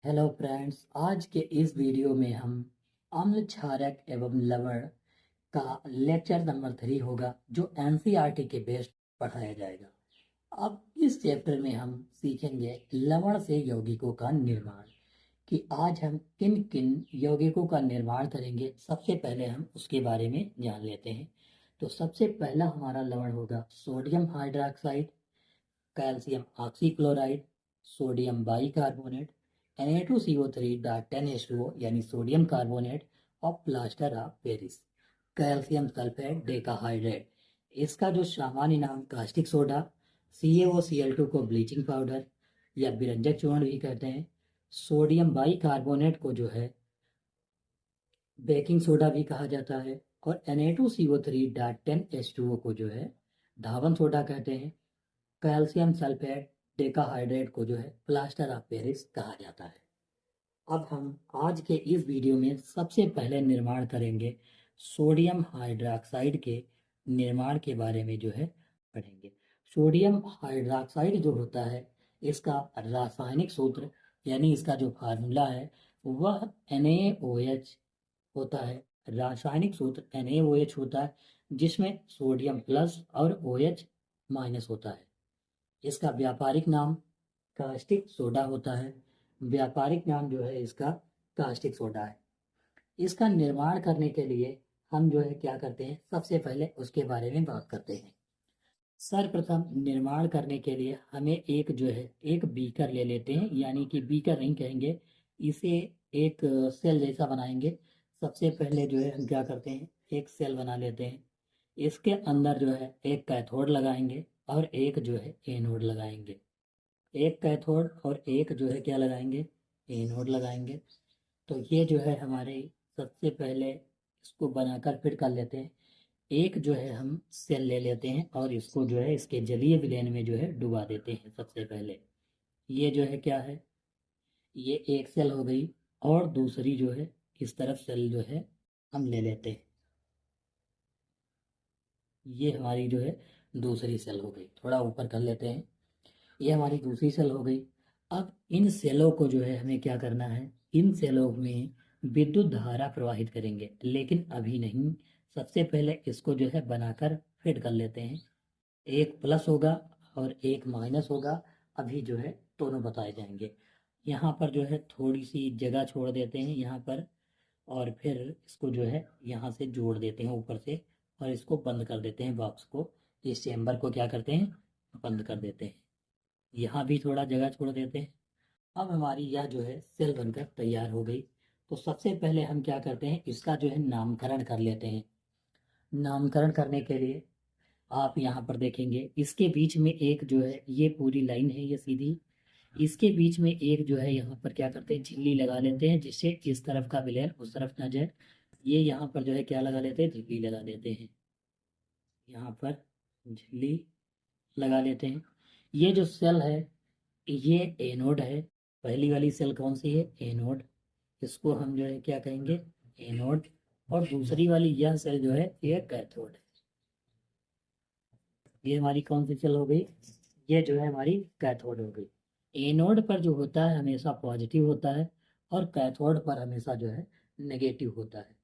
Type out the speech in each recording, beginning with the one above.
Hello friends, आज के इस वीडियो में हम अम्ल क्षारक एवं लवण का लेक्चर नंबर 3 होगा जो एनसीईआरटी के बेस्ड पढ़ाया जाएगा। अब इस चैप्टर में हम सीखेंगे लवण से यौगिकों का निर्माण कि आज हम किन किन यौगिकों का निर्माण करेंगे। सबसे पहले हम उसके बारे में जान लेते हैं। तो सबसे पहला हमारा लवण होगा sodium hydroxide, calcium oxychloride, sodium bicarbonate, Na2CO3 10H2O यानी सोडियम कार्बोनेट और plaster of Paris, calcium sulphate decahydrate. इसका जो सामान्य नाम कास्टिक सोडा, CaOCl2 को ब्लीचिंग पाउडर या विरंजक चूर्ण भी कहते हैं। सोडियम बाइकार्बोनेट को जो है बेकिंग सोडा भी कहा जाता है और Na2CO3 10H2O को जो है धावन सोडा कहते हैं। कैल्शियम सल्फेट डेकाहाइड्रेट को जो है प्लास्टर ऑफ पेरिस कहा जाता है। अब हम आज के इस वीडियो में सबसे पहले निर्माण करेंगे सोडियम हाइड्रोक्साइड के निर्माण के बारे में जो है पढ़ेंगे। सोडियम हाइड्रोक्साइड जो होता है इसका रासायनिक सूत्र यानी इसका जो फार्मूला है वह NaOH होता है। रासायनिक सूत्र NaOH होता है जिसमें सोडियम प्लस और OH माइनस होता है। इसका व्यापारिक नाम कास्टिक सोडा होता है। व्यापारिक नाम जो है इसका कास्टिक सोडा है। इसका निर्माण करने के लिए हम जो है क्या करते हैं, सबसे पहले उसके बारे में बात करते हैं। सर्वप्रथम निर्माण करने के लिए हमें एक जो है एक बीकर ले लेते हैं, यानी कि बीकर नहीं कहेंगे, इसे एक सेल जैसा बनाएंगे। सबसे पहले जो है हम क्या करते हैं, एक सेल बना लेते हैं। इसके अंदर जो है एक कैथोड लगाएंगे और एक जो है एनोड लगाएंगे। एक कैथोड और एक जो है क्या लगाएंगे, एनोड लगाएंगे। तो ये जो है हमारे सबसे पहले इसको बनाकर फिट कर लेते हैं। एक जो है हम सेल ले लेते हैं और इसको जो है इसके जलीय विलयन में जो है डुबा देते हैं। सबसे पहले ये जो है क्या है, ये एक सेल हो गई और दूसरी जो है इस तरफ सेल जो है हम ले लेते हैं। ये हमारी जो है दूसरी सेल हो गई। थोड़ा ऊपर कर लेते हैं, ये हमारी दूसरी सेल हो गई। अब इन सेलों को जो है हमें क्या करना है, इन सेलों में विद्युत धारा प्रवाहित करेंगे, लेकिन अभी नहीं। सबसे पहले इसको जो है बनाकर फिट कर लेते हैं। एक प्लस होगा और एक माइनस होगा। अभी जो है दोनों बताए जाएंगे। यहाँ पर जो है थोड़ी सी जगह छोड़ देते हैं यहाँ पर, और फिर इसको जो है यहाँ से जोड़ देते हैं ऊपर से और इसको बंद कर देते हैं। बॉक्स को, इस चेम्बर को क्या करते हैं, बंद कर देते हैं। यहाँ भी थोड़ा जगह छोड़ देते हैं। अब हमारी यह जो है सेल बनकर तैयार हो गई। तो सबसे पहले हम क्या करते हैं, इसका जो है नामकरण कर लेते हैं। नामकरण करने के लिए आप यहाँ पर देखेंगे इसके बीच में एक जो है ये पूरी लाइन है, ये सीधी, इसके बीच में एक जो है यहाँ पर क्या करते हैं, झिल्ली लगा लेते हैं, जिससे इस तरफ का विलयन उस तरफ ना जाए। ये यहाँ पर जो है क्या लगा लेते हैं, झिल्ली लगा देते हैं। यहाँ पर झिल्ली लगा लेते हैं। ये जो सेल है ये एनोड है। पहली वाली सेल कौन सी है, एनोड। इसको हम जो है क्या कहेंगे, एनोड। और दूसरी वाली यह सेल जो है ये कैथोड है। ये हमारी कौन सी सेल हो गई, ये जो है हमारी कैथोड हो गई। एनोड पर जो होता है हमेशा पॉजिटिव होता है और कैथोड पर हमेशा जो है नेगेटिव होता है।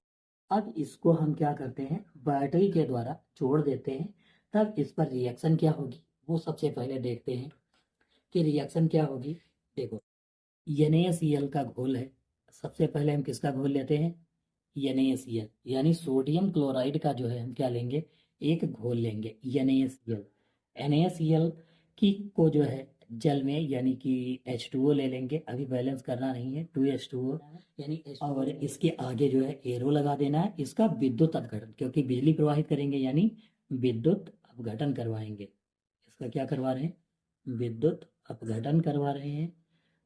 अब इसको हम क्या करते हैं, बैटरी के द्वारा जोड़ देते हैं। तब इस पर रिएक्शन क्या होगी वो सबसे पहले देखते हैं कि रिएक्शन क्या होगी। देखो, NaCl का घोल है। सबसे पहले हम किसका घोल लेते हैं, NaCl यानी सोडियम क्लोराइड का जो है हम क्या लेंगे, एक घोल लेंगे NaCl। NaCl की को जो है जल में यानी कि H2O ले लेंगे। अभी बैलेंस करना नहीं है, 2H2O यानी और इसके आगे जो है एरो लगा देना है। इसका विद्युत अपघटन, क्योंकि बिजली प्रवाहित करेंगे यानी विद्युत अपघटन करवाएंगे। इसका क्या करवा रहे हैं, विद्युत अपघटन करवा रहे हैं।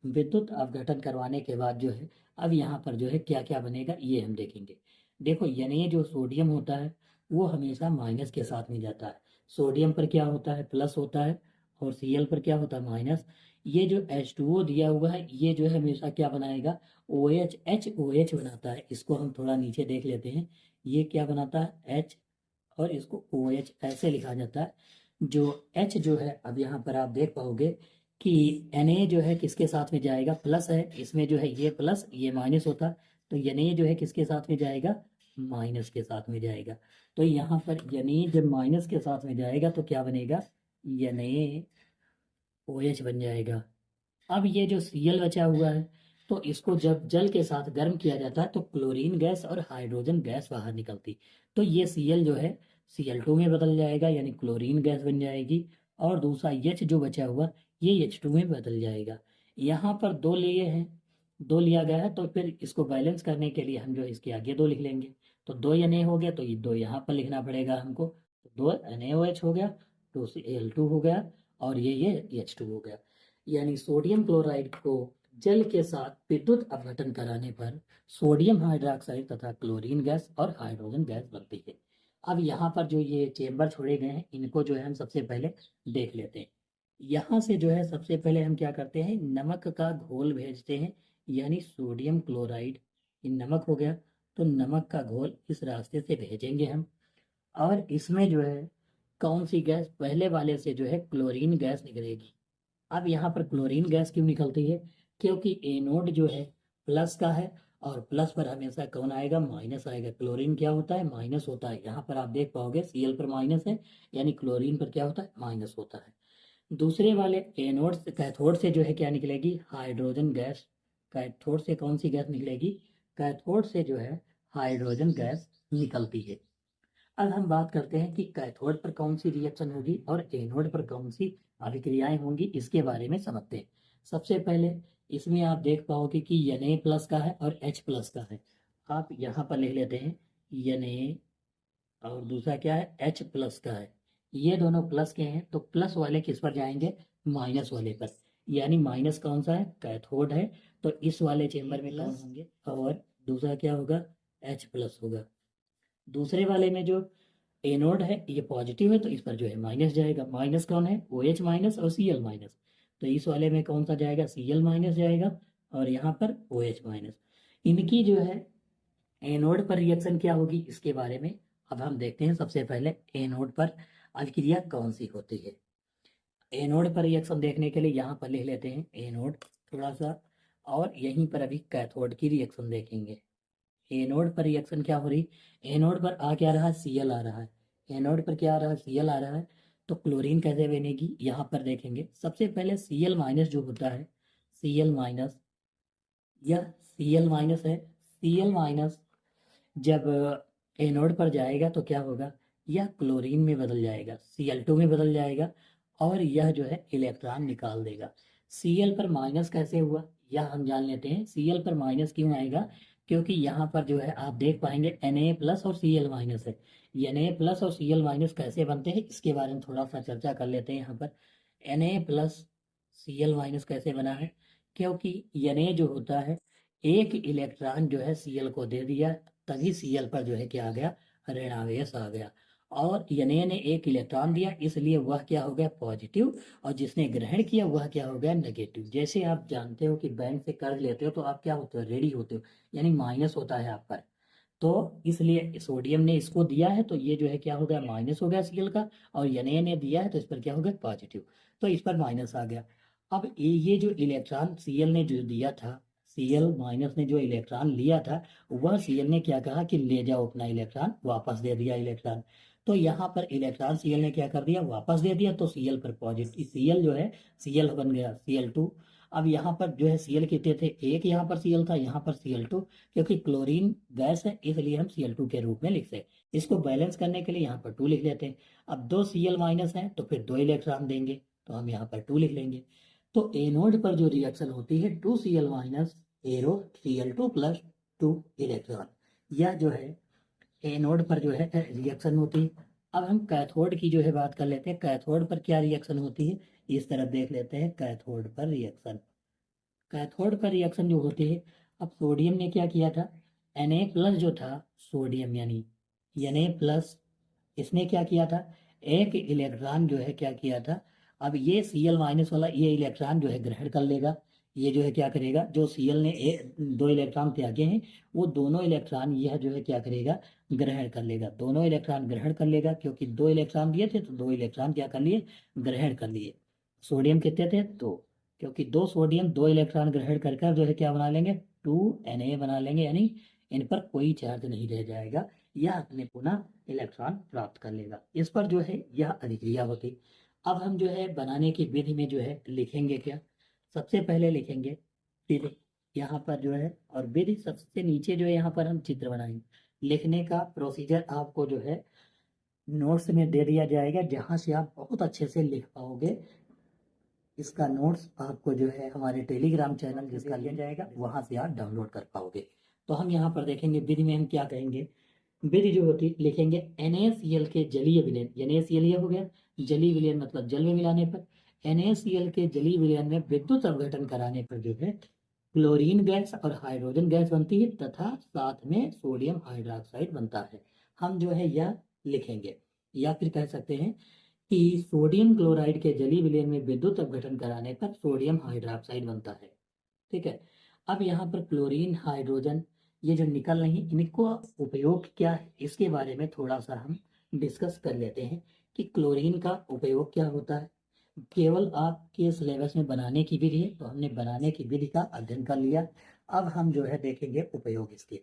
विद्युत अपघटन करवाने के बाद जो है अब यहाँ पर जो है क्या क्या बनेगा ये हम देखेंगे। देखो, यानी जो सोडियम होता है वो हमेशा माइनस के साथ में जाता है। सोडियम पर क्या होता है, प्लस होता है, और Cl पर क्या होता है, माइनस। ये जो H2O दिया हुआ है ये जो है हमेशा क्या बनाएगा, OH, HOH बनाता है। इसको हम थोड़ा नीचे देख लेते हैं, ये क्या बनाता है, H, और इसको OH ऐसे लिखा जाता है। जो H जो है अब यहाँ पर आप देख पाओगे कि Na जो है किसके साथ में जाएगा, प्लस है, इसमें जो है ये प्लस ये माइनस होता, तो Na जो है किसके साथ में जाएगा, माइनस के साथ में जाएगा। तो यहाँ पर Na जब माइनस के साथ में जाएगा तो क्या बनेगा, NaOH बन जाएगा। अब ये जो Cl बचा हुआ है, तो इसको जब जल के साथ गर्म किया जाता है तो क्लोरीन गैस और हाइड्रोजन गैस बाहर निकलती, तो ये Cl जो है Cl2 में बदल जाएगा, यानी क्लोरीन गैस बन जाएगी। और दूसरा H जो बचा हुआ ये H2 में बदल जाएगा। यहाँ पर दो लिए हैं, दो लिया गया है, तो फिर इसको बैलेंस करने के लिए हम जो इसके आगे दो लिख लेंगे। तो दो Na हो गया, तो ये दो यहाँ पर लिखना पड़ेगा हमको, तो दो NaOH हो गया, 2Cl2 हो गया, और ये H2 हो गया। यानी सोडियम क्लोराइड को जल के साथ विद्युत अपघटन कराने पर सोडियम हाइड्रोक्साइड तथा क्लोरीन गैस और हाइड्रोजन गैस बनती है। अब यहाँ पर जो ये चेंबर छोड़े गए हैं इनको जो है हम सबसे पहले देख लेते हैं। यहाँ से जो है सबसे पहले हम क्या करते हैं, नमक का घोल भेजते हैं, यानी सोडियम क्लोराइड, ये नमक हो गया, तो नमक का घोल इस रास्ते से भेजेंगे हम। और इसमें जो है कौन सी गैस, पहले वाले से जो है क्लोरीन गैस निकलेगी। अब यहाँ पर क्लोरीन गैस क्यों निकलती है, क्योंकि एनोड जो है प्लस का है, और प्लस पर हमेशा कौन आएगा, माइनस आएगा। क्लोरीन क्या होता है, माइनस होता है। यहाँ पर आप देख पाओगे Cl पर माइनस है, यानी क्लोरीन पर क्या होता है, माइनस होता है। दूसरे वाले एनोड से, कैथोड से जो है क्या निकलेगी, हाइड्रोजन गैस। कैथोड से कौन सी गैस निकलेगी, कैथोड से जो है हाइड्रोजन गैस निकलती है। अब हम बात करते हैं कि कैथोड पर कौन सी रिएक्शन होगी और एनोड पर कौन सी अभिक्रियाएं होंगी, इसके बारे में समझते हैं। सबसे पहले इसमें आप देख पाओगे कि Na प्लस का है और H प्लस का है। आप यहाँ पर लिख लेते हैं Na, और दूसरा क्या है, H प्लस का है। ये दोनों प्लस के हैं, तो प्लस वाले किस पर जाएंगे, माइनस वाले पर। यानी माइनस कौन सा है, कैथोड है, तो इस वाले चेंबर में कौन होंगे, और दूसरा क्या होगा, H प्लस होगा। दूसरे वाले में जो एनोड है ये पॉजिटिव है, तो इस पर जो है माइनस जाएगा। माइनस कौन है, OH माइनस और Cl माइनस, तो इस वाले में कौन सा जाएगा, Cl माइनस जाएगा, और यहाँ पर OH माइनस। इनकी जो है एनोड पर रिएक्शन क्या होगी, इसके बारे में अब हम देखते हैं। सबसे पहले एनोड पर अभिक्रिया कौन सी होती है। एनोड पर रिएक्शन देखने के लिए यहाँ पर लिख लेते हैं एनोड थोड़ा सा, और यहीं पर अभी कैथोड की रिएक्शन देखेंगे। एनोड पर रिएक्शन क्या हो रही, एनोड पर आ क्या रहा है, Cl आ रहा है। एनोड पर क्या आ रहा है, Cl आ रहा है, तो क्लोरीन कैसे बनेगी, यहाँ पर देखेंगे। सबसे पहले Cl माइनस जो होता है, Cl माइनस, यह Cl माइनस है। Cl माइनस जब एनोड पर जाएगा तो क्या होगा, यह क्लोरीन में बदल जाएगा, Cl2 में बदल जाएगा, और यह जो है इलेक्ट्रॉन निकाल देगा। Cl पर माइनस कैसे हुआ, यह हम जान लेते हैं। Cl पर माइनस क्यों आएगा, क्योंकि यहाँ पर जो है आप देख पाएंगे Na प्लस और Cl माइनस है। Na प्लस और Cl माइनस कैसे बनते हैं, इसके बारे में थोड़ा सा चर्चा कर लेते हैं। यहाँ पर Na प्लस Cl माइनस कैसे बना है, क्योंकि Na जो होता है एक इलेक्ट्रॉन जो है Cl को दे दिया, तभी Cl पर जो है क्या आ गया, ऋणावेश आ गया। और Na ने एक इलेक्ट्रॉन दिया, इसलिए वह क्या हो गया, पॉजिटिव, और जिसने ग्रहण किया वह क्या हो गया, नेगेटिव। जैसे आप जानते हो कि बैंक से कर्ज लेते हो तो आप क्या होते हो, रेडी होते हो, यानी माइनस होता है आप पर। तो इसलिए सोडियम ने इसको दिया है, तो ये जो है क्या हो गया, माइनस हो गया Cl का, और Na ने दिया है तो इस पर क्या हो गया, पॉजिटिव, तो इस पर माइनस आ गया। अब ये जो इलेक्ट्रॉन Cl ने जो दिया था, Cl माइनस ने जो इलेक्ट्रॉन लिया था, वह Cl ने क्या कहा कि ले जाओ अपना इलेक्ट्रॉन, वापस दे दिया इलेक्ट्रॉन। तो यहाँ पर इलेक्ट्रॉन Cl ने क्या कर दिया, वापस दे दिया, तो Cl पर पॉजिटिव, Cl जो है Cl बन गया Cl2। अब यहाँ पर जो है Cl कितने थे, एक यहाँ पर Cl था, यहाँ पर Cl2, क्योंकि क्लोरीन गैस है इसलिए हम Cl2 के रूप में लिखते हैं। इसको बैलेंस करने के लिए यहाँ पर 2 लिख लेते हैं। अब दो Cl माइनस है तो फिर 2 इलेक्ट्रॉन देंगे, तो हम यहाँ पर 2 लिख लेंगे। तो एनोड पर जो रिएक्शन होती है 2Cl minus arrow Cl2 plus 2 electron, यह जो है एनोड पर जो है रिएक्शन होती है। अब हम कैथोड की जो है बात कर लेते हैं, कैथोड पर क्या रिएक्शन होती है, इस तरफ देख लेते हैं कैथोड पर रिएक्शन। कैथोड पर रिएक्शन जो होती है, अब सोडियम ने क्या किया था, Na प्लस जो था सोडियम, यानी Na प्लस, इसने क्या किया था, एक इलेक्ट्रॉन जो है क्या किया था, अब ये Cl माइनस वाला ये इलेक्ट्रॉन जो है ग्रहण कर लेगा। ये जो है क्या करेगा, जो Cl ने 2 इलेक्ट्रॉन त्यागे हैं, वो दोनों इलेक्ट्रॉन यह जो है क्या करेगा, ग्रहण कर लेगा। दोनों इलेक्ट्रॉन ग्रहण कर लेगा, क्योंकि 2 इलेक्ट्रॉन दिए थे तो 2 इलेक्ट्रॉन क्या कर लिए, ग्रहण कर लिए। सोडियम कितने थे, 2, क्योंकि 2 सोडियम 2 इलेक्ट्रॉन ग्रहण कर कर जो है क्या बना लेंगे, 2Na बना लेंगे, यानी इन पर कोई चार्ज नहीं रह जाएगा, यह अपने पुनः इलेक्ट्रॉन प्राप्त कर लेगा। इस पर जो है यह अभिक्रिया होगी। अब हम जो है बनाने की विधि में जो है लिखेंगे क्या, सबसे पहले लिखेंगे विधि यहाँ पर जो है, और विधि सबसे नीचे जो है यहाँ पर हम चित्र बनाएंगे। लिखने का प्रोसीजर आपको जो है नोट्स में दे दिया जाएगा, जहाँ से आप बहुत अच्छे से लिख पाओगे। इसका नोट्स आपको जो है हमारे टेलीग्राम चैनल जिसका लिया जाएगा वहाँ से आप डाउनलोड कर पाओगे। तो हम यहाँ पर देखेंगे विधि में हम क्या कहेंगे, विधि जो होती लिखेंगे NaCl के जलीय विलयन, NaCl ये हो गया जलीय विलयन, मतलब जल में मिलाने पर NaCl के जलीय विलयन में विद्युत अपघटन कराने पर जो है क्लोरीन गैस और हाइड्रोजन गैस बनती है तथा साथ में सोडियम हाइड्रोक्साइड बनता है। हम जो है यह लिखेंगे, या फिर कह सकते हैं कि सोडियम क्लोराइड के जलीय विलयन में विद्युत अपघटन कराने पर सोडियम हाइड्रोक्साइड बनता है। ठीक है, अब यहाँ पर क्लोरीन हाइड्रोजन ये जो निकल रही इनको उपयोग क्या है इसके बारे में थोड़ा सा हम डिस्कस कर लेते हैं कि क्लोरीन का उपयोग क्या होता है। केवल आपके सिलेबस में बनाने की विधि है, तो हमने बनाने की विधि का अध्ययन कर लिया। अब हम जो है देखेंगे उपयोग इसके।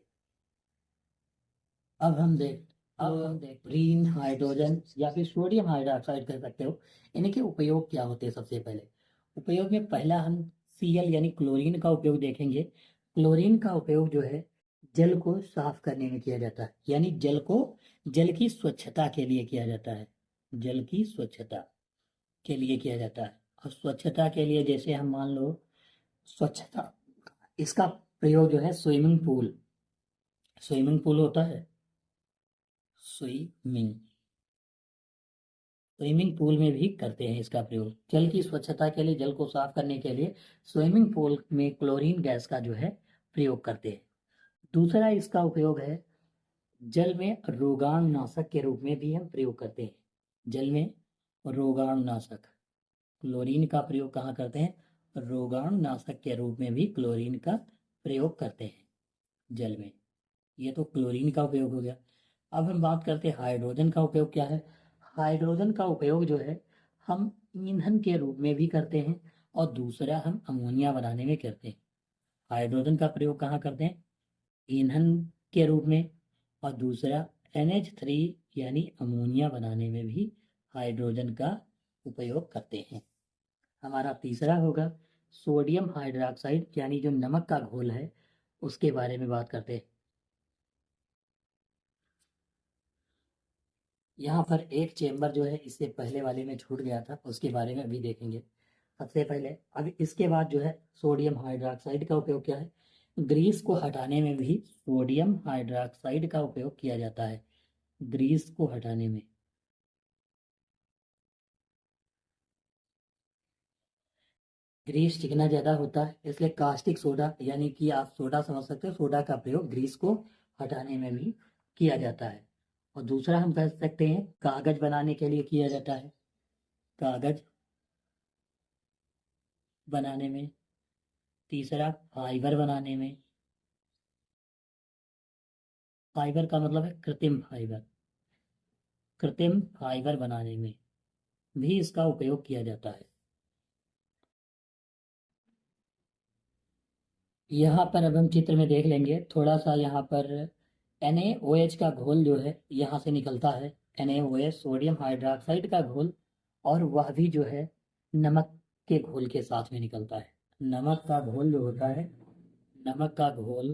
अब हम देख क्लोरीन हाइड्रोजन या फिर सोडियम हाइड्रोक्साइड कह सकते हो, इनके उपयोग क्या होते हैं। सबसे पहले उपयोग में पहला हम Cl यानी क्लोरीन का उपयोग देखेंगे। क्लोरीन का उपयोग जो है जल को साफ करने में किया जाता है, यानी जल की स्वच्छता के लिए किया जाता है, जल की स्वच्छता के लिए किया जाता है। और स्वच्छता के लिए जैसे हम मान लो स्वच्छता, इसका प्रयोग जो है स्विमिंग पूल होता है, स्विमिंग पूल में भी करते हैं इसका प्रयोग। जल की स्वच्छता के लिए, जल को साफ करने के लिए स्विमिंग पूल में क्लोरीन गैस का जो है प्रयोग करते हैं। दूसरा इसका उपयोग है जल में रोगाणुनाशक के रूप में भी हम प्रयोग करते हैं। जल में रोगाणुनाशक, क्लोरीन का प्रयोग कहाँ करते हैं, रोगाणुनाशक के रूप में भी क्लोरीन का प्रयोग करते हैं जल में। ये तो क्लोरीन का उपयोग हो गया। अब हम बात करते हैं हाइड्रोजन का उपयोग क्या है। हाइड्रोजन का उपयोग जो है हम ईंधन के रूप में भी करते हैं, और दूसरा हम अमोनिया बनाने में करते हैं। हाइड्रोजन का प्रयोग कहाँ करते हैं, ईंधन के रूप में, और दूसरा NH3 यानी अमोनिया बनाने में भी हाइड्रोजन का उपयोग करते हैं। हमारा तीसरा होगा सोडियम हाइड्रोक्साइड, यानी जो नमक का घोल है उसके बारे में बात करते हैं। यहाँ पर एक चेम्बर जो है इससे पहले वाले में छूट गया था, उसके बारे में अभी देखेंगे। सबसे पहले अब इसके बाद जो है सोडियम हाइड्रोक्साइड का उपयोग क्या है, ग्रीस को हटाने में भी सोडियम हाइड्रोक्साइड का उपयोग किया जाता है। ग्रीस को हटाने में ग्रीस चिकना ज़्यादा होता है, इसलिए कास्टिक सोडा यानी कि आप सोडा समझ सकते हो, सोडा का प्रयोग ग्रीस को हटाने में भी किया जाता है। और दूसरा हम कह सकते हैं कागज बनाने के लिए किया जाता है, कागज बनाने में। तीसरा फाइबर बनाने में, फाइबर का मतलब है कृत्रिम फाइबर, कृत्रिम फाइबर बनाने में भी इसका उपयोग किया जाता है। यहाँ पर अब हम चित्र में देख लेंगे थोड़ा सा, यहाँ पर NaOH का घोल जो है यहाँ से निकलता है, NaOH सोडियम हाइड्रोक्साइड का घोल, और वह भी जो है नमक के घोल के साथ में निकलता है। नमक का घोल जो होता है, नमक का घोल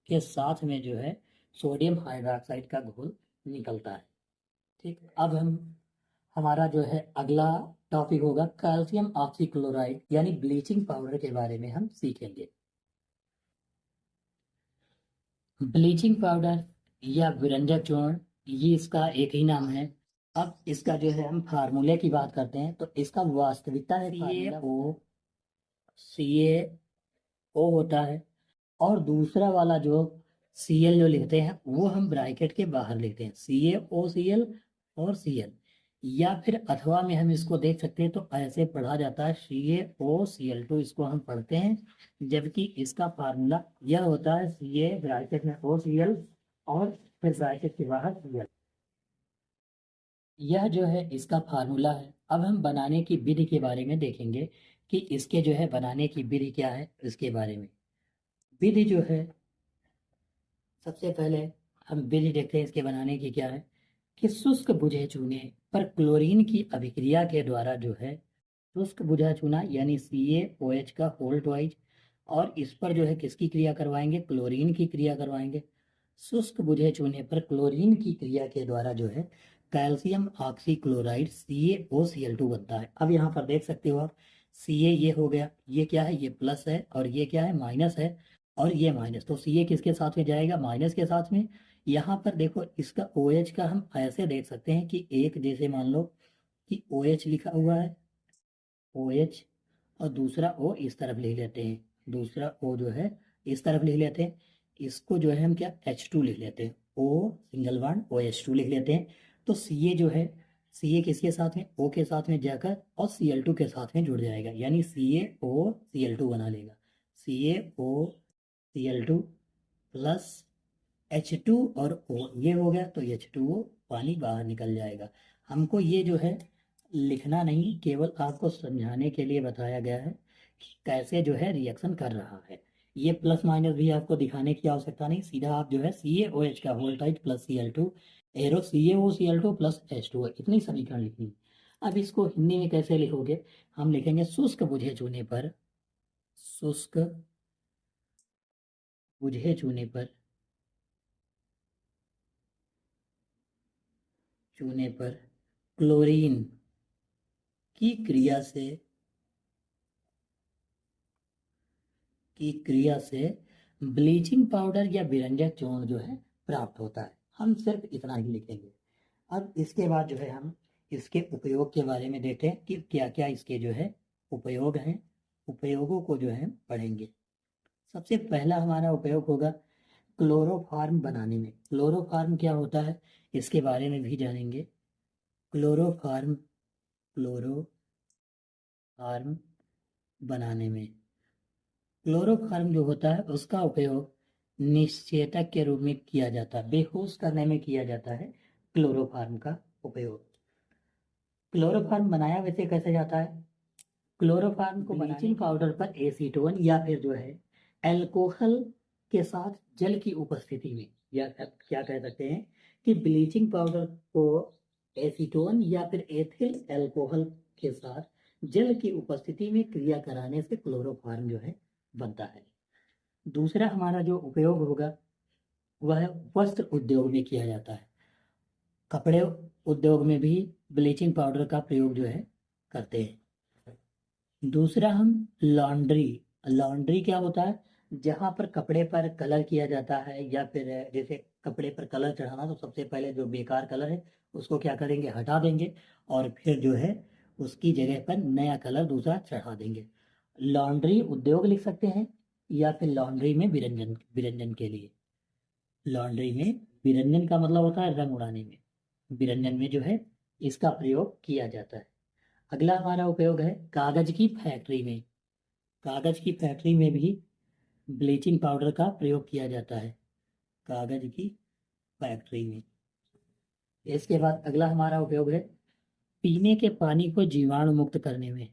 के साथ में जो है सोडियम हाइड्रोक्साइड का घोल निकलता है। ठीक, अब हमारा जो है अगला टॉपिक होगा कैल्शियम ऑक्सीक्लोराइड यानी ब्लीचिंग पाउडर के बारे में हम सीखेंगे। ब्लीचिंग पाउडर या विरंजक चूर्ण, ये इसका एक ही नाम है। अब इसका जो है हम फार्मूले की बात करते हैं, तो इसका वास्तविकता है CaO होता है, और दूसरा वाला जो Cl जो लिखते हैं वो हम ब्रैकेट के बाहर लिखते हैं, CaOCl और Cl, या फिर अथवा में हम इसको देख सकते हैं, तो ऐसे पढ़ा जाता है CaOCl2, इसको हम पढ़ते हैं, जबकि इसका फार्मूला यह होता है Ca ब्रैकेट में OCl और फिर ब्रैकेट के बाहर Cl। यह जो है इसका फार्मूला है। अब हम बनाने की विधि के बारे में देखेंगे कि इसके जो है बनाने की विधि क्या है इसके बारे में। विधि जो है, सबसे पहले हम विधि देखते हैं इसके बनाने की क्या है कि शुष्क बुझे चूने पर क्लोरीन की अभिक्रिया के द्वारा जो है, शुष्क बुझा चूना यानी CaOH का होल ट्वाइज, और इस पर जो है किसकी क्रिया करवाएंगे, क्लोरीन की क्रिया करवाएंगे। शुष्क बुझे चूने पर क्लोरीन की क्रिया के द्वारा जो है कैल्शियम ऑक्सीक्लोराइड CaOCl2 बनता है। अब यहाँ पर देख सकते हो आप, Ca ये हो गया, ये क्या है, ये प्लस है, और ये क्या है, माइनस है, और ये माइनस, तो Ca किसके साथ में जाएगा, माइनस के साथ में। यहाँ पर देखो इसका OH का हम ऐसे देख सकते हैं कि एक जैसे मान लो कि OH लिखा हुआ है, OH, और दूसरा O इस तरफ लिख लेते हैं, दूसरा O जो है इस तरफ लिख लेते हैं, इसको जो है हम क्या H2 लिख लेते हैं, O सिंगल बॉन्ड OH2 लिख लेते हैं। तो Ca जो है, Ca किसके साथ में, O के साथ में जाकर और Cl2 के साथ में जुड़ जाएगा, यानी CaOCl2 बना लेगा। CaOCl2 प्लस H2 और O ये हो गया, तो H2O पानी बाहर निकल जाएगा। हमको ये जो है लिखना नहीं, केवल आपको समझाने के लिए बताया गया है कि कैसे जो है रिएक्शन कर रहा है। ये प्लस माइनस भी आपको दिखाने की आवश्यकता नहीं, सीधा आप जो है CaOH का वोल्टाइज plus Cl2 arrow CaOCl2 plus H2O, इतनी समीकरण लिखनी है। अब इसको हिंदी में कैसे लिखोगे, हम लिखेंगे शुष्क बुझे चूने पर, शुष्क बुझे चूने पर, चूने पर क्लोरीन की क्रिया से, ब्लीचिंग पाउडर या विरंजक चूर्ण जो है प्राप्त होता है। हम सिर्फ इतना ही लिखेंगे। अब इसके बाद जो है हम इसके उपयोग के बारे में देखते हैं कि क्या क्या इसके जो है उपयोग हैं, उपयोगों को जो है पढ़ेंगे। सबसे पहला हमारा उपयोग होगा क्लोरोफार्म बनाने में। क्लोरोफार्म क्या होता है इसके बारे में भी जानेंगे। क्लोरोफार्म, क्लोरोफार्म बनाने में, क्लोरोफार्म जो होता है उसका उपयोग निश्चेतक के रूप में किया जाता है, बेहोश करने में किया जाता है क्लोरोफार्म का उपयोग। क्लोरोफार्म बनाया वैसे कैसे जाता है, क्लोरोफार्म को ब्लीचिंग पाउडर पर एसीटोन या फिर जो है एल्कोहल के साथ जल की उपस्थिति में, या क्या कह सकते हैं कि ब्लीचिंग पाउडर को एसीटोन या फिर एथिल अल्कोहल के साथ जल की उपस्थिति में क्रिया कराने से क्लोरोफार्म जो है बनता है। दूसरा हमारा जो उपयोग होगा वह वस्त्र उद्योग में किया जाता है। कपड़े उद्योग में भी ब्लीचिंग पाउडर का प्रयोग जो है करते हैं। दूसरा हम लॉन्ड्री, लॉन्ड्री क्या होता है, जहाँ पर कपड़े पर कलर किया जाता है, या फिर जैसे कपड़े पर कलर चढ़ाना, तो सबसे पहले जो बेकार कलर है उसको क्या करेंगे, हटा देंगे, और फिर जो है उसकी जगह पर नया कलर दूसरा चढ़ा देंगे। लॉन्ड्री उद्योग लिख सकते हैं, या फिर लॉन्ड्री में विरंजन, विरंजन के लिए, लॉन्ड्री में विरंजन का मतलब होता है रंग उड़ाने में, विरंजन में जो है इसका प्रयोग किया जाता है। अगला हमारा उपयोग है कागज की फैक्ट्री में। कागज की फैक्ट्री में भी ब्लीचिंग पाउडर का प्रयोग किया जाता है, कागज की फैक्ट्री में। इसके बाद अगला हमारा उपयोग है पीने के पानी को जीवाणु मुक्त करने में,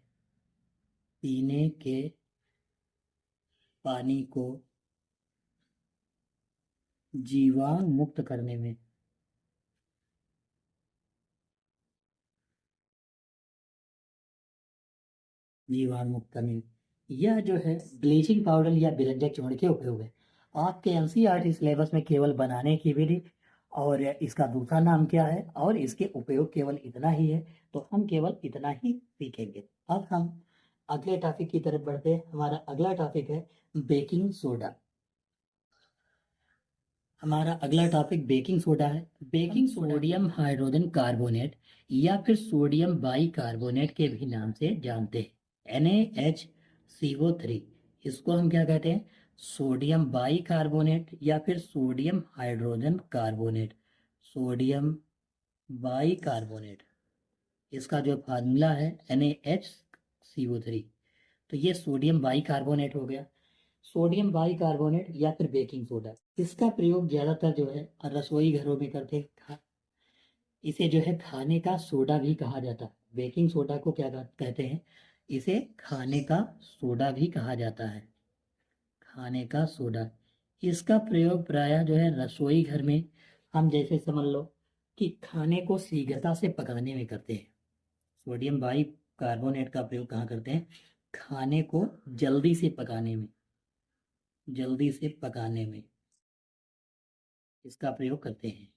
पीने के पानी को जीवाणु मुक्त करने में, जीवाणु मुक्त करने में, यह जो है ब्लीचिंग पाउडर या विरंजक चूर्ण के उपयोग है। आपके एनसीईआरटी सिलेबस में केवल बनाने की विधि और इसका दूसरा नाम क्या है और इसके उपयोग केवल इतना ही है, तो हम केवल इतना ही सीखेंगे। अब हम अगले टॉपिक की तरफ बढ़ते हैं। हमारा अगला टॉपिक है बेकिंग सोडा। हमारा अगला टॉपिक बेकिंग सोडा है। बेकिंग सोडियम हाइड्रोजन कार्बोनेट या फिर सोडियम बाई कार्बोनेट के भी नाम से जानते हैं, NaHCO3। इसको हम क्या कहते हैं, सोडियम बाई कार्बोनेट या फिर sodium hydrogen carbonate, sodium by carbonate. इसका जो फार्मूला है NaHCO3, तो ये सोडियम बाई कार्बोनेट हो गया। सोडियम बाई कार्बोनेट या फिर बेकिंग सोडा, इसका प्रयोग ज़्यादातर जो है रसोई घरों में करते हैं। इसे जो है खाने का सोडा भी कहा जाता है। बेकिंग सोडा को क्या कहते हैं, इसे खाने का सोडा भी कहा जाता है, खाने का सोडा। इसका प्रयोग प्रायः जो है रसोई घर में, हम जैसे समझ लो कि खाने को शीघ्रता से पकाने में करते हैं। सोडियम बाई कार्बोनेट का प्रयोग कहाँ करते हैं? खाने को जल्दी से पकाने में, जल्दी से पकाने में इसका प्रयोग करते हैं।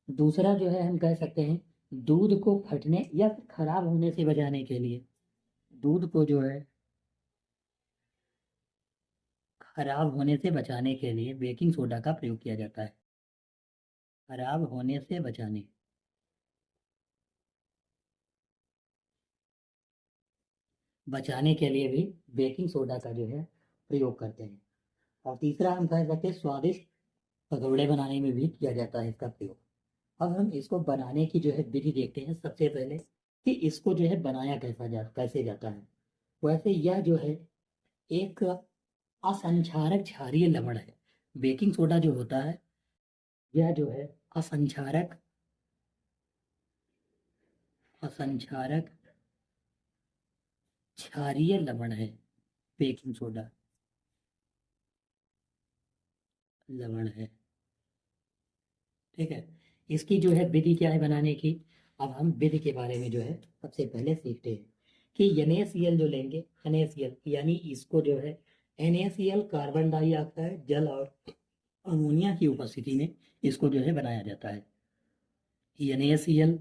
दूसरा जो है हम कह सकते हैं दूध को फटने या फिर खराब होने से बचाने के लिए, दूध को जो है खराब होने से बचाने के लिए बेकिंग सोडा का प्रयोग किया जाता है, खराब होने से बचाने के लिए भी बेकिंग सोडा का जो है प्रयोग करते हैं। और तीसरा हम कह सकते हैं स्वादिष्ट पकौड़े बनाने में भी किया जाता है इसका प्रयोग। अब हम इसको बनाने की जो है विधि देखते हैं सबसे पहले कि इसको जो है बनाया कैसे जाता है। वैसे यह जो है एक असंक्षारक क्षारीय लवण है। बेकिंग सोडा जो होता है यह जो है असंक्षारक असंक्षारक क्षारीय लवण है। बेकिंग सोडा लवण है, ठीक है। इसकी जो है विधि क्या है बनाने की, अब हम विधि के बारे में जो है सबसे पहले सीखते हैं कि NaCl जो लेंगे, NaCl यानी इसको जो है NaCl कार्बन डाइऑक्साइड जल और अमोनिया की उपस्थिति में इसको जो है बनाया जाता है। NaCl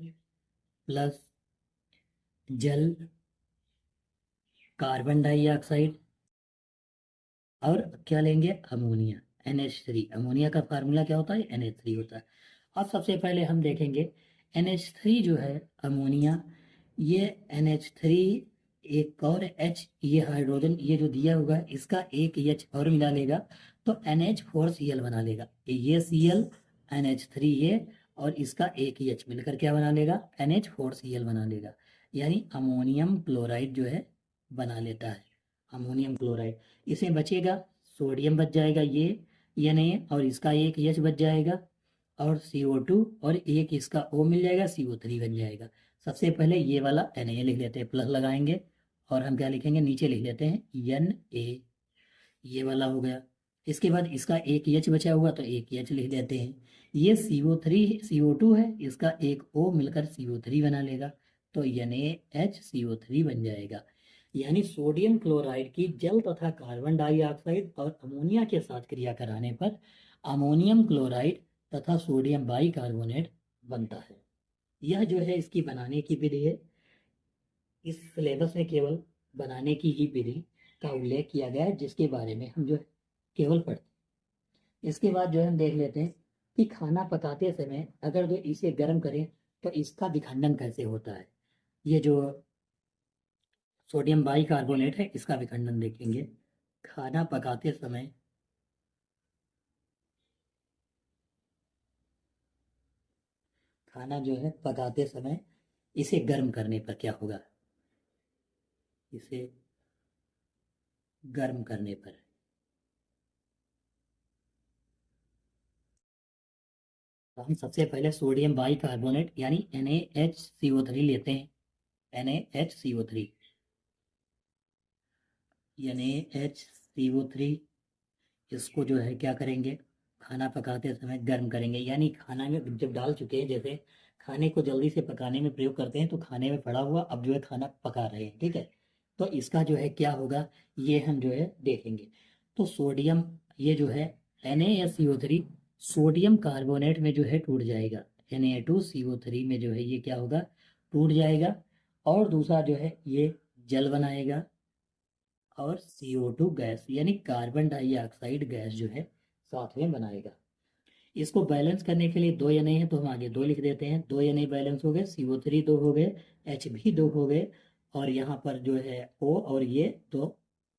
प्लस जल, कार्बन डाइऑक्साइड और क्या लेंगे? Ammonia, NH3। अमोनिया का फार्मूला क्या होता है? NH3 होता है। अब सबसे पहले हम देखेंगे NH3 जो है अमोनिया, ये NH3 एक और H, ये हाइड्रोजन ये जो दिया होगा इसका एक H और मिला लेगा तो NH4Cl बना लेगा। ये Cl NH3 ये और इसका एक H मिलकर क्या बना लेगा? NH4Cl बना लेगा, यानी अमोनियम क्लोराइड जो है बना लेता है, अमोनियम क्लोराइड। इसे बचेगा सोडियम बच जाएगा ये नहीं है, और इसका एक H बच जाएगा और CO2 और एक इसका O मिल जाएगा, CO3 बन जाएगा। सबसे पहले ये वाला Na लिख लेते हैं, प्लस लगाएंगे और हम क्या लिखेंगे? नीचे लिख लेते हैं Na, ये वाला हो गया। इसके बाद इसका एक H बचा हुआ तो एक H लिख देते हैं। ये CO2 है, इसका एक O मिलकर CO3 बना लेगा तो NaHCO3 बन जाएगा। यानी सोडियम क्लोराइड की जल तथा कार्बन डाइऑक्साइड और अमोनिया के साथ क्रिया कराने पर अमोनियम क्लोराइड तथा सोडियम बाइकार्बोनेट बनता है। यह जो है इसकी बनाने की विधि है। इस सिलेबस में केवल बनाने की ही विधि का उल्लेख किया गया है जिसके बारे में हम जो है केवल पढ़ते हैं। इसके बाद जो है हम देख लेते हैं कि खाना पकाते समय अगर जो इसे गर्म करें तो इसका विखंडन कैसे होता है। ये जो सोडियम बाइकार्बोनेट है इसका विखंडन देखेंगे। खाना पकाते समय खाना जो है पकाते समय इसे गर्म करने पर क्या होगा? इसे गर्म करने पर तो हम सबसे पहले सोडियम बाइकार्बोनेट यानी NaHCO3 लेते हैं। NaHCO3 NaHCO3 इसको जो है क्या करेंगे? खाना पकाते समय गर्म करेंगे, यानी खाना में जब डाल चुके हैं, जैसे खाने को जल्दी से पकाने में प्रयोग करते हैं तो खाने में पड़ा हुआ अब जो है खाना पका रहे हैं, ठीक है। तो इसका जो है क्या होगा ये हम जो है देखेंगे। तो सोडियम ये जो है NaSCO3 सोडियम कार्बोनेट में जो है टूट जाएगा, Na2CO3 में जो है ये क्या होगा? टूट जाएगा। और दूसरा जो है ये जल बनाएगा और CO2 गैस यानी कार्बन डाइऑक्साइड गैस जो है साथ में बनाएगा। इसको बैलेंस करने के लिए दो Na है तो हम आगे दो लिख देते हैं। दो Na बैलेंस हो गए, CO3 दो हो गए, H भी दो हो गए और यहाँ पर जो है O और ये दो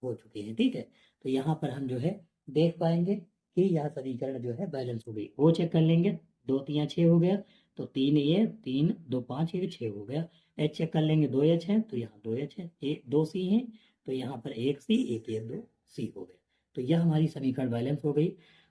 हो चुके हैं, ठीक है। तो यहाँ पर हम जो है देख पाएंगे कि यह समीकरण जो है बैलेंस हो गई। O चेक कर लेंगे, दो तिया 6 हो गया तो तीन ये तीन दो 5 ये 6 हो गया। H चेक कर लेंगे, दो H है तो यहाँ दो H है, दो C है तो यहाँ पर एक C एक ये दो C हो गया। तो यह हमारी समीकरण बैलेंस हो गई।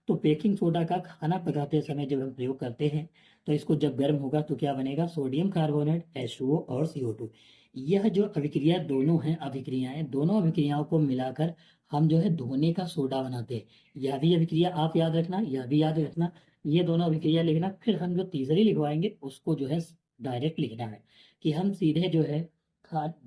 तो बेकिंग सोडा का खाना पकाते समय जब हम प्रयोग करते हैं तो इसको जब गर्म होगा तो क्या बनेगा, सोडियम कार्बोनेट H2O और CO2। यह जो अभिक्रिया दोनों हैं, अभिक्रियाएं, दोनों अभिक्रियाओं को मिलाकर हम जो है धोने का सोडा बनाते हैं। यह भी अभिक्रिया आप याद रखना, यह भी याद रखना, ये दोनों अभिक्रिया लिखना। फिर हम जो तीसरी लिखवाएंगे उसको जो है डायरेक्ट लिखना है कि हम सीधे जो है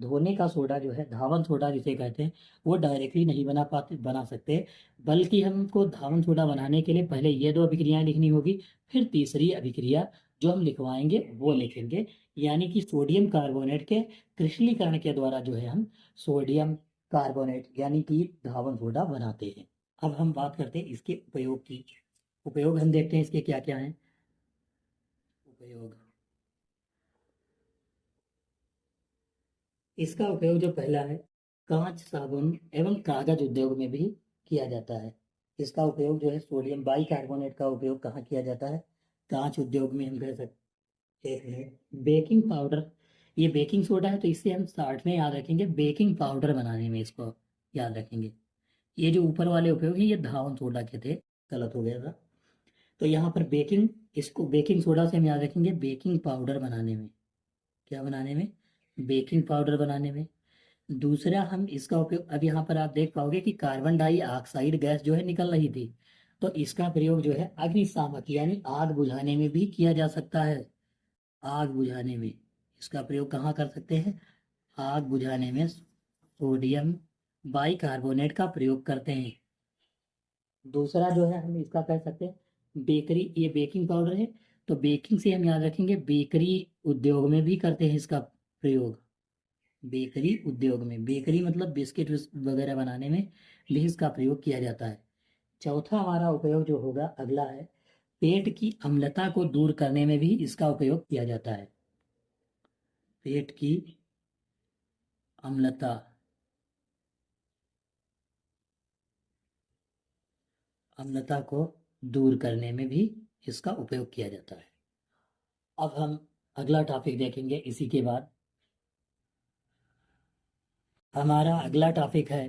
धोने का सोडा जो है, धावन सोडा जिसे कहते हैं, वो डायरेक्टली नहीं बना सकते, बल्कि हमको धावन सोडा बनाने के लिए पहले ये दो अभिक्रियाएं लिखनी होगी, फिर तीसरी अभिक्रिया जो हम लिखवाएंगे वो लिखेंगे। यानी कि सोडियम कार्बोनेट के क्रिस्टलीकरण के द्वारा जो है हम सोडियम कार्बोनेट यानी कि धावन सोडा बनाते हैं। अब हम बात करते हैं इसके उपयोग की। उपयोग हम देखते हैं इसके क्या क्या हैं। उपयोग, इसका उपयोग जो पहला है, कांच, साबुन एवं कागज उद्योग में भी किया जाता है। इसका उपयोग जो है सोडियम बाइकार्बोनेट का उपयोग कहाँ किया जाता है, कांच उद्योग में हम कह सकते हैं। एक मिनट, बेकिंग पाउडर, ये बेकिंग सोडा है तो इससे हम साठ में याद रखेंगे, बेकिंग पाउडर बनाने में इसको याद रखेंगे। ये जो ऊपर वाले उपयोग हैं ये धावन सोडा के थे, गलत हो गया था। तो यहाँ पर बेकिंग, इसको बेकिंग सोडा से हम याद रखेंगे बेकिंग पाउडर बनाने में। क्या बनाने में, बेकिंग पाउडर बनाने में। दूसरा हम इसका उपयोग, अब यहाँ पर आप देख पाओगे कि कार्बन डाइऑक्साइड गैस जो है निकल रही थी, तो इसका प्रयोग जो है अग्निशामक यानी आग बुझाने में भी किया जा सकता है। आग बुझाने में इसका प्रयोग कहाँ कर सकते हैं, आग बुझाने में सोडियम बाइकार्बोनेट का प्रयोग करते हैं। दूसरा जो है हम इसका कह सकते हैं बेकरी, ये बेकिंग पाउडर है तो बेकिंग से हम याद रखेंगे बेकरी उद्योग में भी करते हैं इसका प्रयोग। बेकरी उद्योग में, बेकरी मतलब बिस्किट वगैरह बनाने में भी इसका प्रयोग किया जाता है। चौथा हमारा उपयोग जो होगा अगला है, पेट की अम्लता को दूर करने में भी इसका उपयोग किया जाता है। पेट की अम्लता, अम्लता को दूर करने में भी इसका उपयोग किया जाता है। अब हम अगला टॉपिक देखेंगे इसी के बाद। हमारा अगला टॉपिक है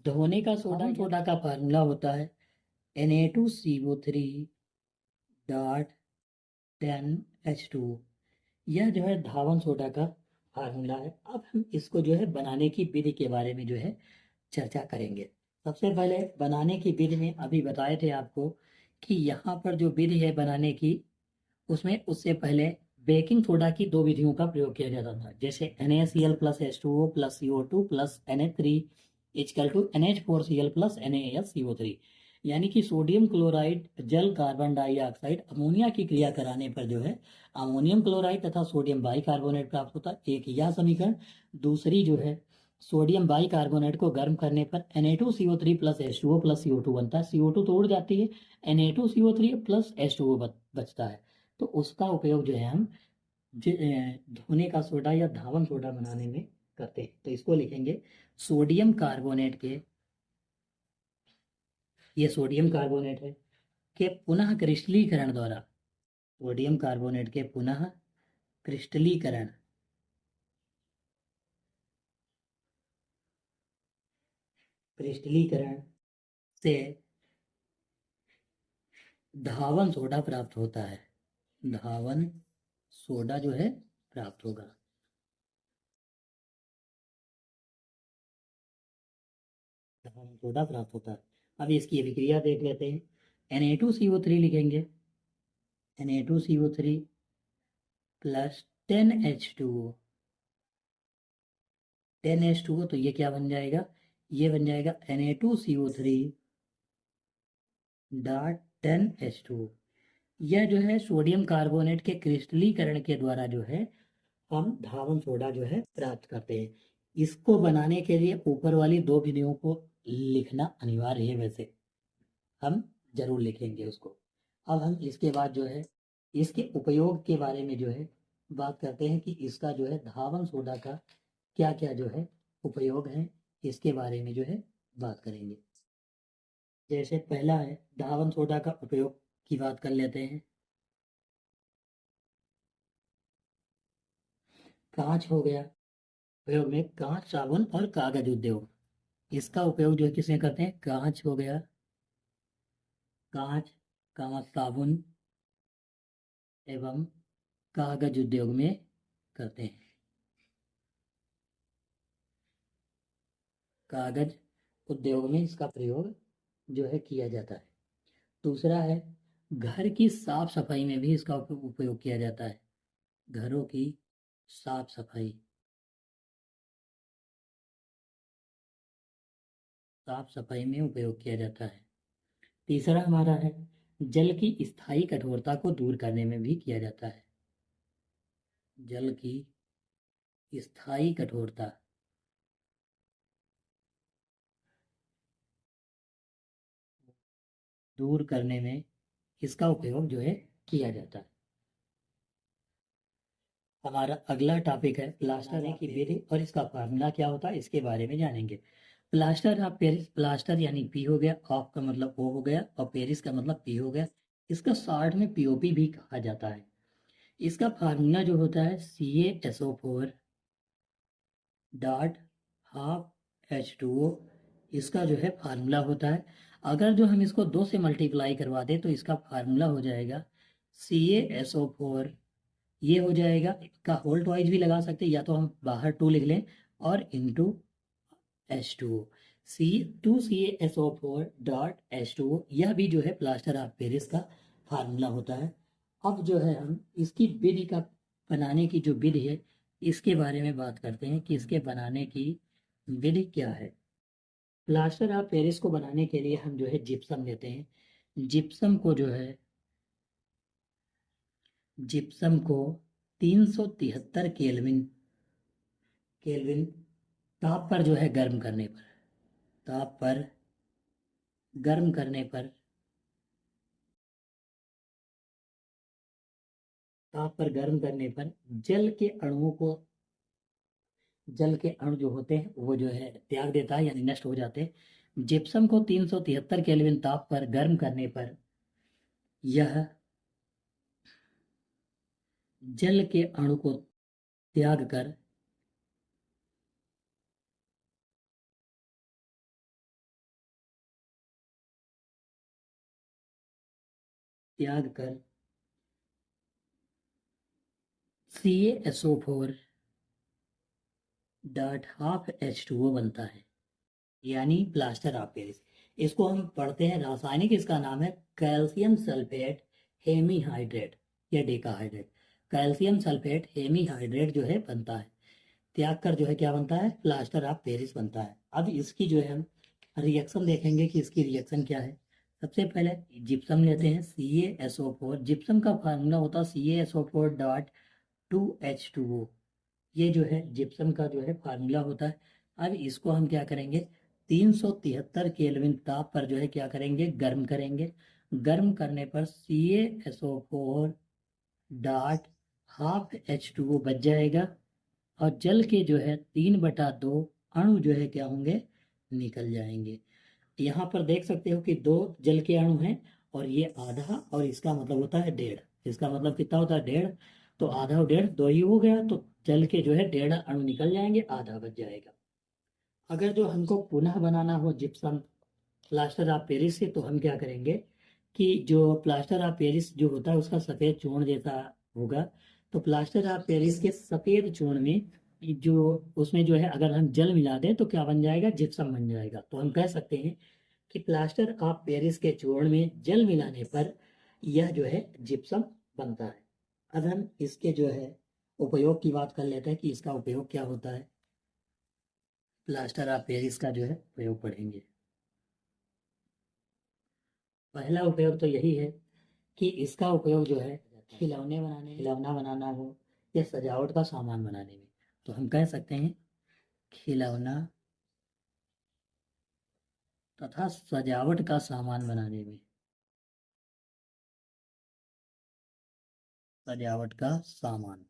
धोने का सोडा। सोडा का फार्मूला होता है Na2CO3 डॉट 10H2O। यह जो है धावन सोडा का फार्मूला है। अब हम इसको जो है बनाने की विधि के बारे में जो है चर्चा करेंगे। सबसे पहले बनाने की विधि में अभी बताए थे आपको कि यहाँ पर जो विधि है बनाने की, उसमें उससे पहले बेकिंग सोडा की दो विधियों का प्रयोग किया जाता था, जैसे NaCl plus H2O plus CO2 plus Na3 equal to NH4Cl plus NaSCO3। यानी कि सोडियम क्लोराइड जल कार्बन डाइऑक्साइड अमोनिया की क्रिया कराने पर जो है अमोनियम क्लोराइड तथा सोडियम बाइकार्बोनेट प्राप्त होता है, एक यह समीकरण। दूसरी जो है सोडियम बाइकार्बोनेट को गर्म करने पर Na2CO3 plus H2O plus CO2 बनता है, CO2 तो उड़ जाती है, Na2CO3 प्लस H2O बचता है। तो उसका उपयोग जो है हम धोने का सोडा या धावन सोडा बनाने में करते हैं। तो इसको लिखेंगे सोडियम कार्बोनेट के, ये सोडियम कार्बोनेट है, के पुनः क्रिस्टलीकरण द्वारा, सोडियम कार्बोनेट के पुनः क्रिस्टलीकरण क्रिस्टलीकरण से धावन सोडा प्राप्त होता है। धावन सोडा जो है प्राप्त होगा। धावन सोडा प्राप्त होता है। अब इसकी अभिक्रिया देख लेते हैं। Na2CO3 लिखेंगे, Na2CO3 प्लस 10H2O, 10H2O, तो ये क्या बन जाएगा, ये बन जाएगा Na2CO3 डॉट 10H2O। यह जो है सोडियम कार्बोनेट के क्रिस्टलीकरण के द्वारा जो है हम धावन सोडा जो है प्राप्त करते हैं। इसको बनाने के लिए ऊपर वाली दो विधियों को लिखना अनिवार्य है, वैसे हम जरूर लिखेंगे उसको। अब हम इसके बाद जो है इसके उपयोग के बारे में जो है बात करते हैं कि इसका जो है धावन सोडा का क्या क्या जो है उपयोग है, इसके बारे में जो है बात करेंगे। जैसे पहला है धावन सोडा का उपयोग की बात कर लेते हैं। कांच हो गया, उपयोग में कांच, साबुन और कागज उद्योग, इसका उपयोग जो है किसमें करते हैं, कांच हो गया, कांच का साबुन एवं कागज उद्योग में करते हैं। कागज उद्योग में इसका प्रयोग जो है किया जाता है। दूसरा है घर की साफ सफाई में भी इसका उपयोग किया जाता है। घरों की साफ सफाई, साफ सफाई में उपयोग किया जाता है। तीसरा हमारा है जल की स्थायी कठोरता को दूर करने में भी किया जाता है। जल की स्थायी कठोरता दूर करने में इसका उपयोग जो है किया जाता है। हमारा अगला टॉपिक है प्लास्टर की विधि और इसका फार्मूला क्या होता है, इसके बारे में जानेंगे। प्लास्टर ऑफ पेरिस, प्लास्टर यानी पी हो गया, ऑफ का मतलब ओ हो गया और पेरिस का मतलब पी हो गया। इसका शॉर्ट में पीओपी भी कहा जाता है। इसका फार्मूला जो होता है CaSO4 डॉट हाफ H2O, इसका जो है फार्मूला होता है। अगर जो हम इसको 2 से मल्टीप्लाई करवा दें तो इसका फार्मूला हो जाएगा CaSO4, ये हो जाएगा, इसका होल ट्वाइस भी लगा सकते हैं या तो हम बाहर 2 लिख लें और into H2O, C2CaSO4 dot H2O, यह भी जो है प्लास्टर ऑफ पेरिस का फार्मूला होता है। अब जो है हम इसकी विधि का बनाने की जो विधि है इसके बारे में बात करते हैं कि इसके बनाने की विधि क्या है। प्लास्टर ऑफ पेरिस को बनाने के लिए हम जो है जिप्सम लेते हैं। जिप्सम को 373 केल्विन केल्विन ताप पर जो है गर्म करने पर, ताप पर गर्म करने पर, ताप पर गर्म करने पर जल के अणुओं को, जल के अणु जो होते हैं वो जो है त्याग देता है यानी नष्ट हो जाते हैं। जिप्सम को 373 केल्विन ताप पर गर्म करने पर यह जल के अणु को त्याग कर त्याग कर CaSO4 डॉट हाफ H2O बनता है, यानी प्लास्टर ऑफ पेरिस। इसको हम पढ़ते हैं रासायनिक, इसका नाम है कैल्शियम सल्फेट हेमीहाइड्रेट या डेकाहाइड्रेट। कैल्शियम सल्फेट हेमीहाइड्रेट जो है बनता है, त्याग कर जो है क्या बनता है, प्लास्टर ऑफ पेरिस बनता है। अब इसकी जो है हम रिएक्शन देखेंगे कि इसकी रिएक्शन क्या है। सबसे पहले जिप्सम लेते हैं CaSO4, जिप्सम का फार्मूला होता है CaSO4 डॉट 2H2O, ये जो है जिप्सम का जो है फार्मूला होता है। अब इसको हम क्या करेंगे, 373 केल्विन ताप पर जो है क्या करेंगे, गर्म करेंगे। गर्म करने पर CaSO4 डॉट हाफ H2O बच जाएगा और जल के जो है 3/2 अणु जो है क्या होंगे, निकल जाएंगे। यहाँ पर देख सकते हो कि 2 जल के अणु हैं और ये आधा और इसका मतलब होता है 1.5, इसका मतलब कितना होता है 1.5, तो आधा और 1.5 2 ही हो गया, तो जल के जो है 1.5 अणु निकल जाएंगे, आधा बच जाएगा। अगर जो हमको पुनः बनाना हो जिप्सम प्लास्टर ऑफ पेरिस से तो हम क्या करेंगे कि जो प्लास्टर ऑफ पेरिस जो होता है उसका सफ़ेद चूर्ण जैसा होगा, तो प्लास्टर ऑफ पेरिस के सफ़ेद चूर्ण में जो उसमें जो है अगर हम जल मिला दें तो क्या बन जाएगा, जिप्सम बन जाएगा। तो हम कह सकते हैं कि प्लास्टर ऑफ पेरिस के चूर्ण में जल मिलाने पर यह जो है जिप्सम बनता है। अब हम इसके जो है उपयोग की बात कर लेते हैं कि इसका उपयोग क्या होता है। प्लास्टर ऑफ पेरिस का जो है उपयोग पढ़ेंगे। पहला उपयोग तो यही है कि इसका उपयोग जो है खिलौना बनाना हो या सजावट का सामान बनाने में, तो हम कह सकते हैं खिलौना तथा सजावट का सामान बनाने में, सजावट का सामान,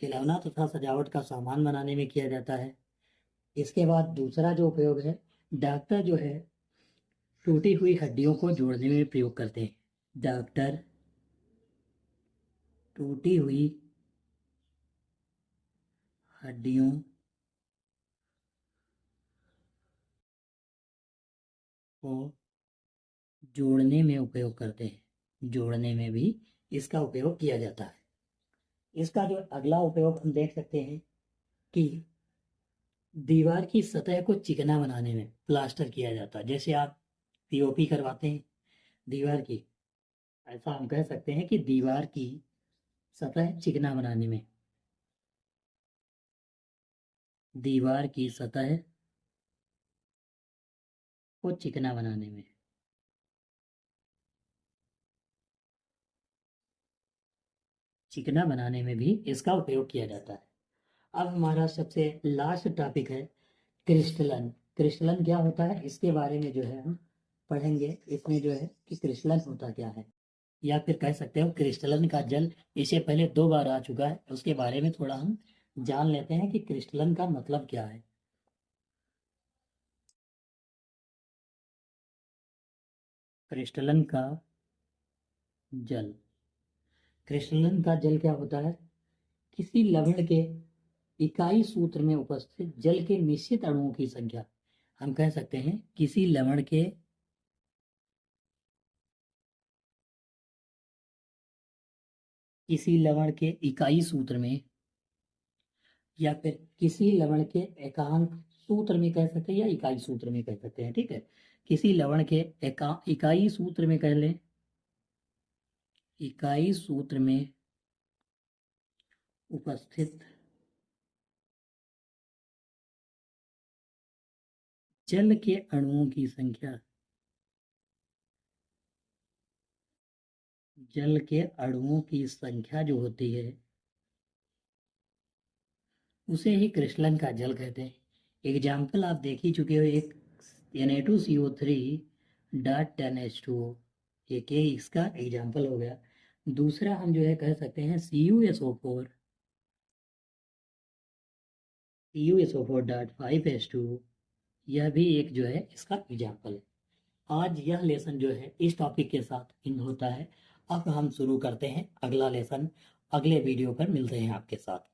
खिलौना तथा सजावट का सामान बनाने में किया जाता है। इसके बाद दूसरा जो उपयोग है, डॉक्टर जो है टूटी हुई हड्डियों को जोड़ने में प्रयोग करते हैं। डॉक्टर टूटी हुई हड्डियों को जोड़ने में उपयोग करते हैं, जोड़ने में भी इसका उपयोग किया जाता है। इसका जो अगला उपयोग हम देख सकते हैं कि दीवार की सतह को चिकना बनाने में प्लास्टर किया जाता है। जैसे आप पीओपी करवाते हैं दीवार की, ऐसा हम कह सकते हैं कि दीवार की सतह चिकना बनाने में, दीवार की सतह को चिकना बनाने में, चिकना बनाने में भी इसका उपयोग किया जाता है। अब हमारा सबसे लास्ट टॉपिक है क्रिस्टलन। क्रिस्टलन क्या होता है, इसके बारे में जो है हम पढ़ेंगे। इसमें जो है कि क्रिस्टलन होता क्या है, या फिर कह सकते हो क्रिस्टलन का जल। इससे पहले 2 बार आ चुका है, उसके बारे में थोड़ा हम जान लेते हैं कि क्रिस्टलन का मतलब क्या है। क्रिस्टलन का जल, क्रिस्टलन का जल क्या होता है, किसी लवण के इकाई सूत्र में उपस्थित जल के निश्चित अणुओं की संख्या। हम कह सकते हैं किसी लवण के इकाई सूत्र में, या फिर किसी लवण के एकांक सूत्र में कह सकते हैं, या इकाई सूत्र में कह सकते हैं। ठीक है, किसी लवण के इकाई सूत्र में कह लें, इकाई सूत्र में उपस्थित जल के अणुओं की संख्या, जल के अणुओं की संख्या जो होती है उसे ही क्रिस्टलन का जल कहते हैं। एग्जाम्पल आप देख ही चुके हो, एक Na2CO3.10H2O, एक ये इसका एग्जाम्पल हो गया। दूसरा हम जो है कह सकते हैं CuSO4.5H2O, यह भी एक जो है इसका एग्जाम्पल है। आज यह लेसन जो है इस टॉपिक के साथ इन होता है। अब हम शुरू करते हैं अगला लेसन। अगले वीडियो पर मिलते हैं आपके साथ।